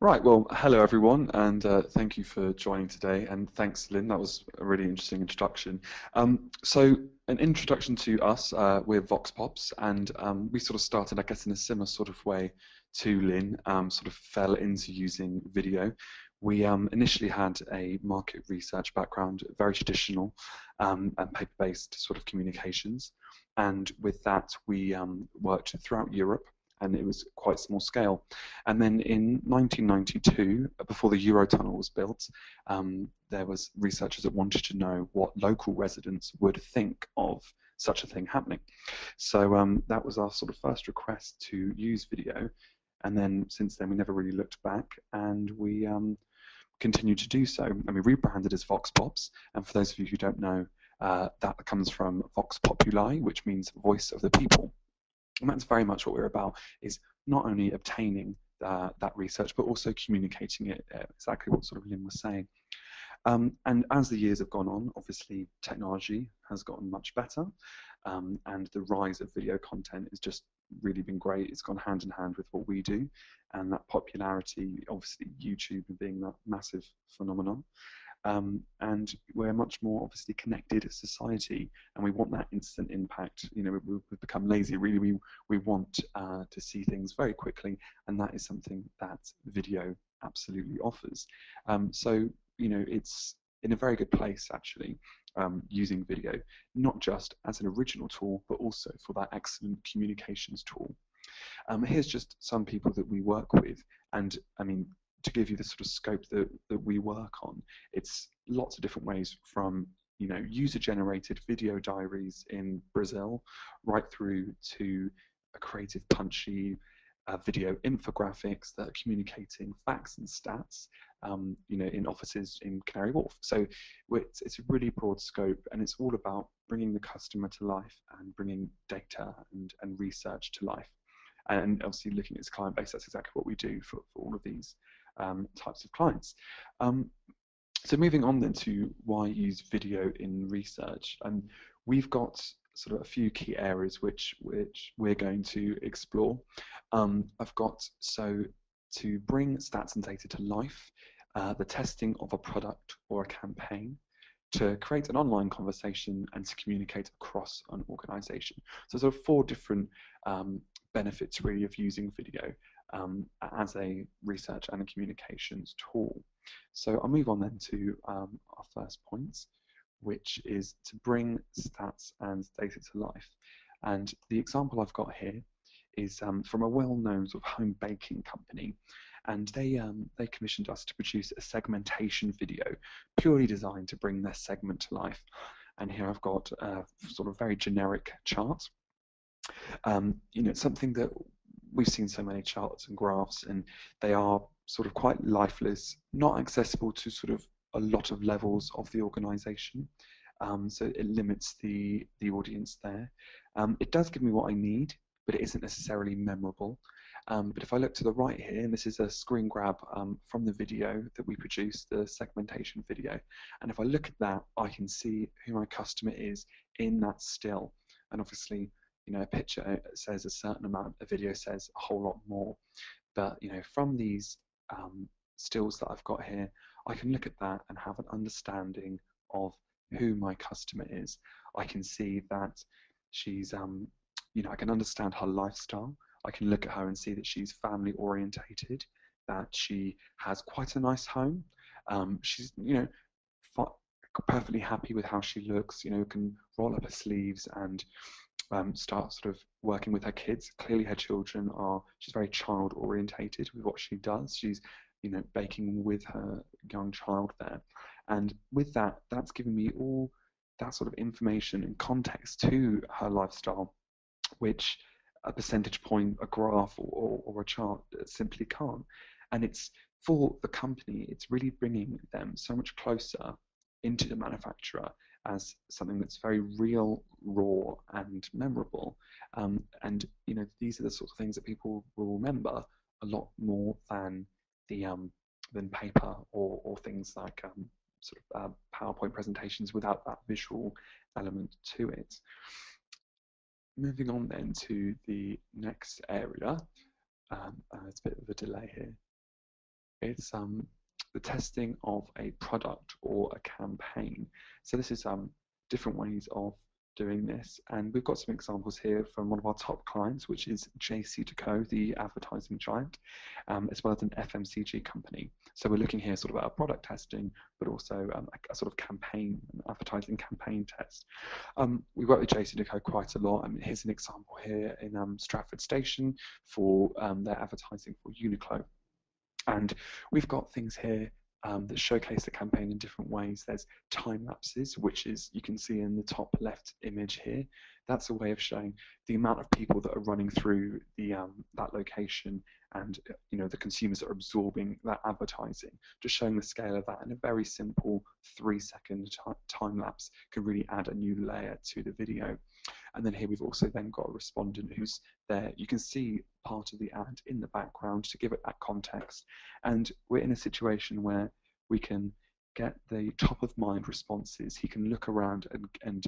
Right, well, hello everyone, and thank you for joining today, and thanks, Lynn, that was a really interesting introduction. So, an introduction to us, we're VoxPops, and we sort of started, I guess, in a similar sort of way to Lynn, sort of fell into using video. We initially had a market research background, very traditional and paper-based sort of communications, and with that we worked throughout Europe, and it was quite small scale. And then in 1992, before the Eurotunnel was built, there was researchers that wanted to know what local residents would think of such a thing happening. So that was our sort of first request to use video. And then since then, we never really looked back, and we continue to do so. And we rebranded as VoxPops. And for those of you who don't know, that comes from Vox Populi, which means voice of the people. And that's very much what we're about, is not only obtaining that research, but also communicating it, exactly what sort of Lynn was saying. And as the years have gone on, obviously technology has gotten much better, and the rise of video content has just really been great. It's gone hand in hand with what we do, and that popularity, obviously YouTube being that massive phenomenon. And we're a much more obviously connected society, and we want that instant impact. You know, we've become lazy. Really, we want to see things very quickly, and that is something that video absolutely offers. So you know, it's in a very good place actually, using video, not just as an original tool, but also for that excellent communications tool. Here's just some people that we work with, and I mean, to give you the sort of scope that we work on, it's lots of different ways, from user-generated video diaries in Brazil, right through to a creative, punchy video infographics that are communicating facts and stats, in offices in Canary Wharf. So it's a really broad scope, and it's all about bringing the customer to life and bringing data and research to life. And obviously looking at its client base, that's exactly what we do for all of these types of clients. So moving on then to why use video in research, and we've got sort of a few key areas which we're going to explore. I've got, so to bring stats and data to life, the testing of a product or a campaign, to create an online conversation, and to communicate across an organization. So sort of 4 different benefits really of using video as a research and a communications tool. So I'll move on then to our first point, which is to bring stats and data to life. And the example I've got here is from a well-known sort of home baking company, and they commissioned us to produce a segmentation video purely designed to bring their segment to life. And here I've got a sort of very generic chart. It's something that we've seen so many charts and graphs, and they are sort of quite lifeless, not accessible to sort of a lot of levels of the organization. So it limits the audience there. It does give me what I need, but it isn't necessarily memorable. But if I look to the right here, and this is a screen grab from the video that we produced, the segmentation video, and if I look at that, I can see who my customer is in that still. And obviously, a picture says a certain amount, a video says a whole lot more. But from these stills that I've got here, I can look at that and have an understanding of who my customer is. I can see that she's, I can understand her lifestyle. I can look at her and see that she's family orientated, that she has quite a nice home. She's, perfectly happy with how she looks. Can roll up her sleeves and start sort of working with her kids. Clearly her children she's very child orientated with what she does. She's, baking with her young child there. And with that, that's given me all that sort of information and context to her lifestyle, which a percentage point, a graph, or a chart simply can't. And it's, for the company, it's really bringing them so much closer into the manufacturer as something that's very real, raw, and memorable. And these are the sorts of things that people will remember a lot more than paper or things like sort of PowerPoint presentations without that visual element to it. Moving on then to the next area. It's a bit of a delay here. It's the testing of a product or a campaign. So this is different ways of doing this, and we've got some examples here from one of our top clients, which is JC&Co, the advertising giant, as well as an FMCG company. So we're looking here sort of at a product testing, but also a sort of campaign, an advertising campaign test. We work with JC&Co quite a lot. I mean, here's an example here in Stratford Station for their advertising for Uniqlo. And we've got things here that showcase the campaign in different ways. There's time lapses, which is, you can see in the top left image here. That's a way of showing the amount of people that are running through the that location, and the consumers that are absorbing that advertising. Just showing the scale of that, and a very simple 3-second time lapse can really add a new layer to the video. And then here we've also then got a respondent who's there. You can see part of the ad in the background to give it that context. And we're in a situation where we can get the top of mind responses. He can look around and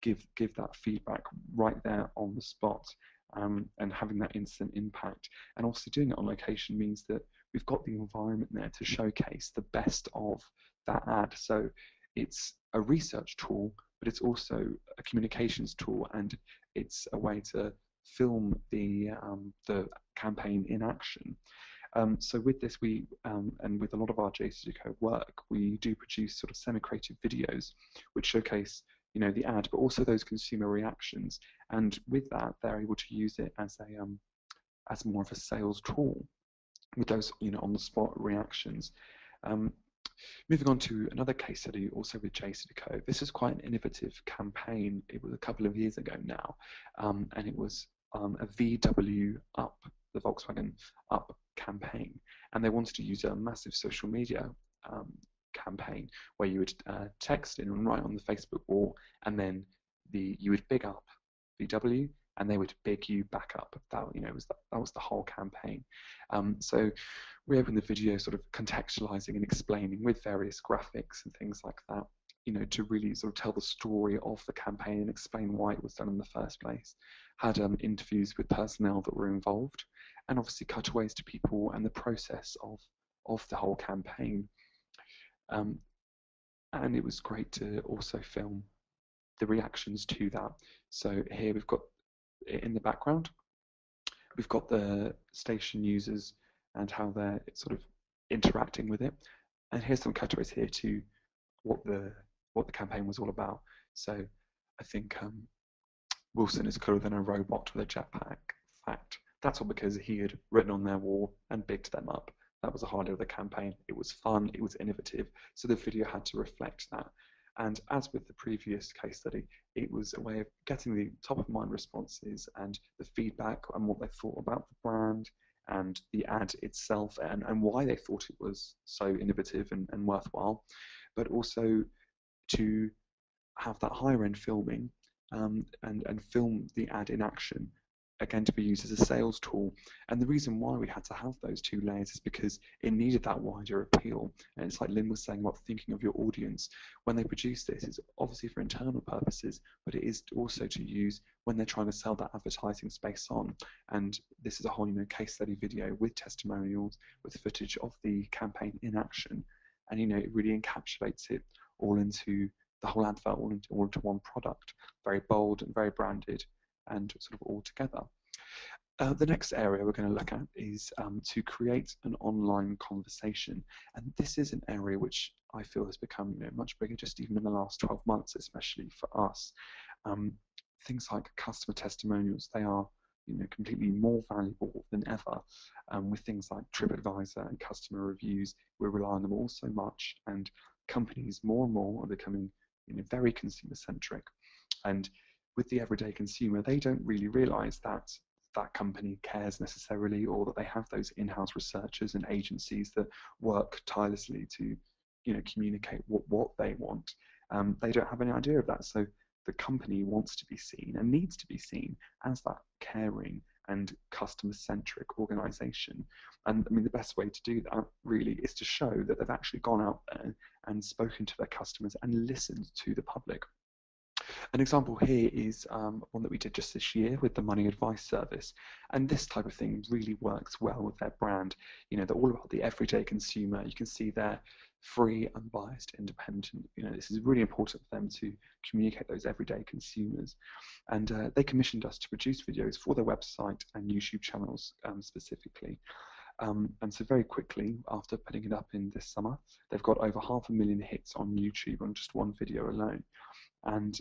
give that feedback right there on the spot, and having that instant impact. And also doing it on location means that we've got the environment there to showcase the best of that ad. So it's a research tool, but it's also a communications tool, and it's a way to film the campaign in action. So with this, we and with a lot of our JC&Co work, we do produce sort of semi-creative videos which showcase the ad, but also those consumer reactions. And with that, they're able to use it as more of a sales tool with those on the spot reactions. Moving on to another case study, also with JC&Co. This is quite an innovative campaign. It was a couple of years ago now, and it was a VW Up, the Volkswagen Up campaign, and they wanted to use a massive social media campaign where you would text in and write on the Facebook wall, and then you would big up VW, and they would big you back up. That was the whole campaign. So we opened the video sort of contextualizing and explaining with various graphics and things like that, to really sort of tell the story of the campaign and explain why it was done in the first place. Had interviews with personnel that were involved, and obviously cutaways to people and the process of the whole campaign. And it was great to also film the reactions to that. So here we've got in the background, we've got the station users and how they're sort of interacting with it. And here's some cutaways here to what the campaign was all about. So I think Wilson is cooler than a robot with a jetpack. Fact. That's all because he had written on their wall and bigged them up. That was the highlight of the campaign. It was fun, it was innovative, so the video had to reflect that. And as with the previous case study, it was a way of getting the top of mind responses and the feedback and what they thought about the brand and the ad itself, and why they thought it was so innovative and worthwhile, but also to have that higher end filming and film the ad in action, again to be used as a sales tool. And the reason why we had to have those two layers is because it needed that wider appeal. And it's like Lynn was saying about thinking of your audience. When they produce this, it's obviously for internal purposes, but it is also to use when they're trying to sell that advertising space on. And this is a whole case study video with testimonials, with footage of the campaign in action. And it really encapsulates it all into the whole advert, all into one product, very bold and very branded, and sort of all together. The next area we're going to look at is to create an online conversation, and this is an area which I feel has become much bigger, just even in the last 12 months, especially for us. Things like customer testimonials, they are completely more valuable than ever. With things like TripAdvisor and customer reviews, we rely on them all so much, and companies more and more are becoming very consumer centric. And with the everyday consumer, they don't really realize that that company cares necessarily, or that they have those in-house researchers and agencies that work tirelessly to communicate what they want. They don't have any idea of that. So the company wants to be seen and needs to be seen as that caring and customer-centric organization. And I mean, the best way to do that really is to show that they've actually gone out there and spoken to their customers and listened to the public. An example here is one that we did just this year with the money advice service, and this type of thing really works well with their brand. You know, they're all about the everyday consumer. You can see they're free, unbiased, independent. You know, this is really important for them to communicate those everyday consumers. And they commissioned us to produce videos for their website and YouTube channels specifically. And so very quickly, after putting it up in this summer, they've got over 500,000 hits on YouTube on just one video alone. And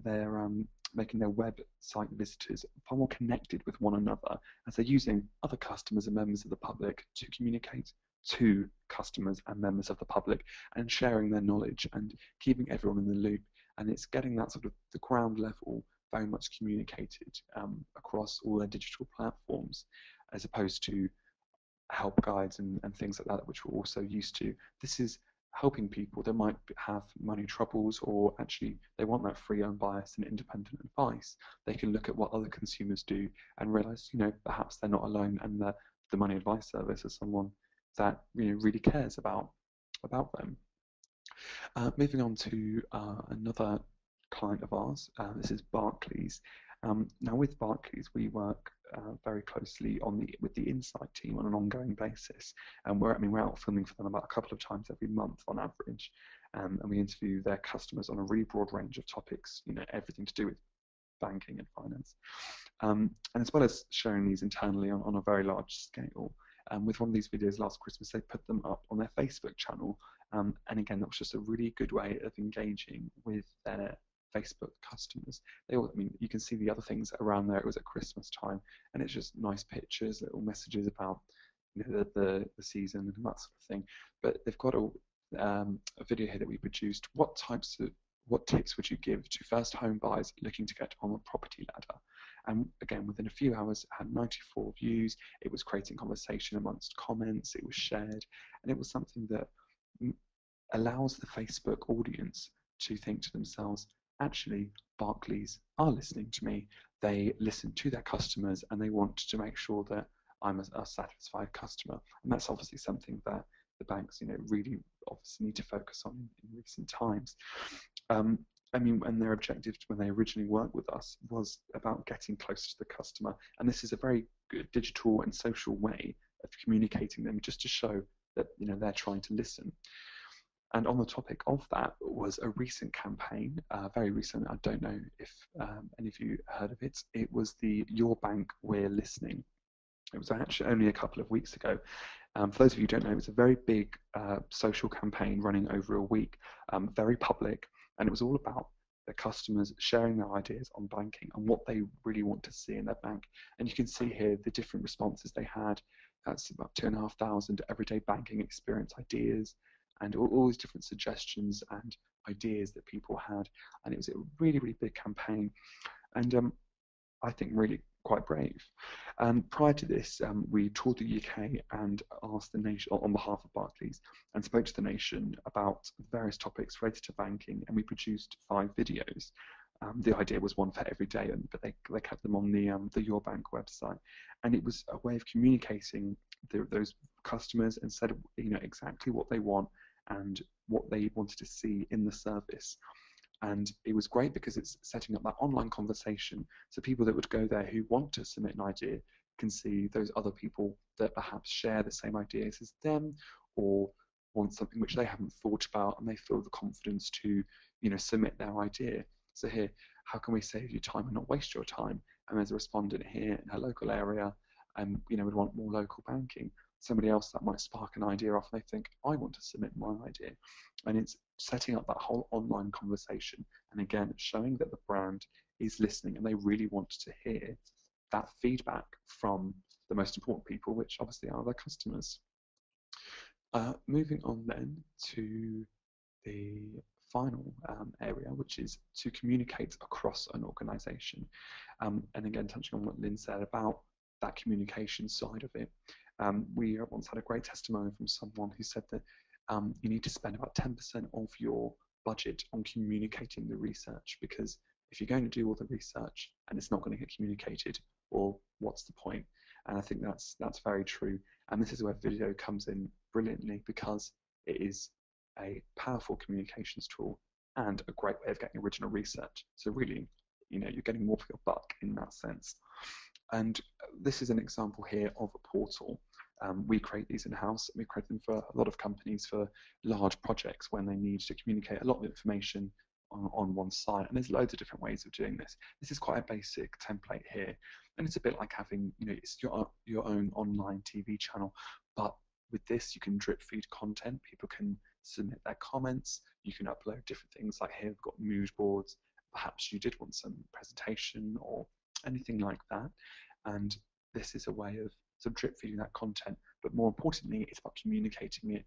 they're making their website visitors far more connected with one another as they're using other customers and members of the public to communicate to customers and members of the public and sharing their knowledge and keeping everyone in the loop. And it's getting that sort of the ground level very much communicated across all their digital platforms, as opposed to help guides and things like that, which we're also used to. This is helping people that might have money troubles, or actually they want that free, unbiased and independent advice. They can look at what other consumers do and realize, you know, perhaps they're not alone, and the money advice service is someone that, you know, really cares about them. Moving on to another client of ours, this is Barclays. Now with Barclays, we work very closely with the Insight team on an ongoing basis, and we're out filming for them about a couple of times every month on average, and we interview their customers on a really broad range of topics, you know, everything to do with banking and finance, and as well as sharing these internally on a very large scale. With one of these videos last Christmas, they put them up on their Facebook channel, and again, that was just a really good way of engaging with their Facebook customers. I mean, you can see the other things around there. It was at Christmas time, and it's just nice pictures, little messages about, you know, the season and that sort of thing. But they've got a video here that we produced. What tips would you give to first home buyers looking to get on the property ladder? And again, within a few hours, it had 94 views. It was creating conversation amongst comments. It was shared, and it was something that allows the Facebook audience to think to themselves, actually, Barclays are listening to me. They listen to their customers, and they want to make sure that I'm a satisfied customer. And that's obviously something that the banks, you know, really obviously need to focus on in recent times. I mean, and their objective when they originally worked with us was about getting closer to the customer. And this is a very good digital and social way of communicating them, just to show that, you know, they're trying to listen. And on the topic of that was a recent campaign, very recent. I don't know if any of you heard of it. It was the Your Bank, We're Listening. It was actually only a couple of weeks ago. For those of you who don't know, it was a very big social campaign running over a week, very public, and it was all about the customers sharing their ideas on banking and what they really want to see in their bank. And you can see here the different responses they had. That's about 2,500 everyday banking experience ideas, and all these different suggestions and ideas that people had. And it was a really, really big campaign, and I think really quite brave. Prior to this, we toured the UK and asked the nation, on behalf of Barclays, and spoke to the nation about various topics related to banking, and we produced 5 videos. The idea was one for every day, but they kept them on the Your Bank website, and it was a way of communicating those customers and said, you know, exactly what they want and what they wanted to see in the service. And it was great because it's setting up that online conversation, so people that would go there who want to submit an idea can see those other people that perhaps share the same ideas as them, or want something which they haven't thought about, and they feel the confidence to, you know, submit their idea. So here, how can we save you time and not waste your time? And there's a respondent here in her local area, you know, would want more local banking. Somebody else that might spark an idea off, and they think, I want to submit my idea. And it's setting up that whole online conversation, and again, showing that the brand is listening and they really want to hear that feedback from the most important people, which obviously are their customers. Moving on then to the final area, which is to communicate across an organisation. And again, touching on what Lynn said about that communication side of it. We once had a great testimony from someone who said that you need to spend about 10% of your budget on communicating the research, because if you're going to do all the research and it's not going to get communicated, well, what's the point? And I think that's very true. And this is where video comes in brilliantly, because it is a powerful communications tool and a great way of getting original research. So really, you're getting more for your buck in that sense. And this is an example here of a portal. We create these in-house. We create them for a lot of companies for large projects when they need to communicate a lot of information on one site. And there's loads of different ways of doing this. This is quite a basic template here. And it's a bit like having, it's your own online TV channel. But with this, you can drip feed content. People can submit their comments. You can upload different things, like here we've got mood boards. Perhaps you did want some presentation or anything like that. And this is a way of sort of drip feeding that content. But more importantly, it's about communicating it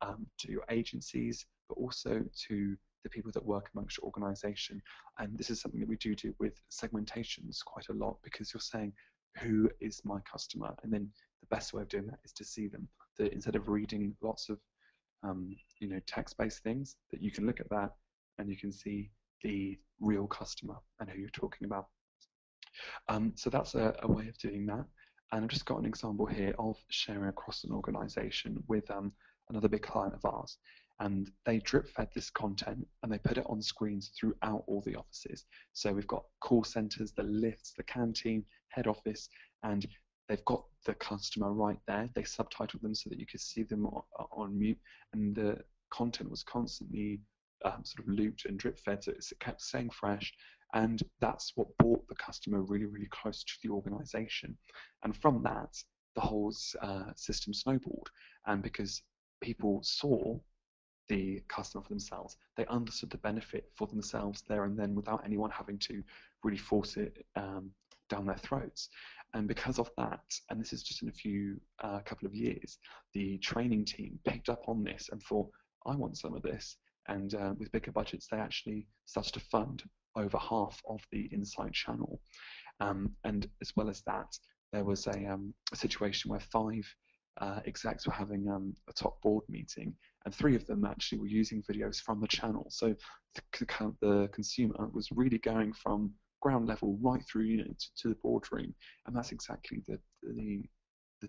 to your agencies, but also to the people that work amongst your organization. And this is something that we do with segmentations quite a lot, because you're saying, who is my customer? And then the best way of doing that is to see them. That instead of reading lots of text-based things, that you can look at that and you can see the real customer and who you're talking about. So that's a way of doing that. And I've just got an example here of sharing across an organization with another big client of ours. And they drip fed this content and they put it on screens throughout all the offices. So we've got call centers, the lifts, the canteen, head office, and they've got the customer right there. They subtitled them so that you could see them on mute, and the content was constantly sort of looped and drip fed, so it kept staying fresh. And that's what brought the customer really, really close to the organization. And from that, the whole system snowballed. And because people saw the customer for themselves, they understood the benefit for themselves there and then without anyone having to really force it down their throats. And because of that, and this is just in a couple of years, the training team picked up on this and thought, I want some of this. And with bigger budgets, they actually started to fund over half of the Insight channel. And as well as that, there was a situation where 5 execs were having a top board meeting, and 3 of them actually were using videos from the channel. So the consumer was really going from ground level right through to the boardroom, and that's exactly the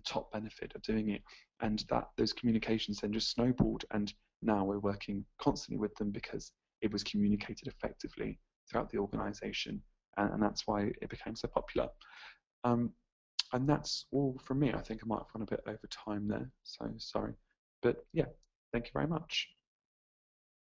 top benefit of doing it. And that those communications then just snowballed, and now we're working constantly with them because it was communicated effectively throughout the organization, and that's why it became so popular. And that's all from me. I think I might have gone a bit over time there, so sorry. But yeah, thank you very much.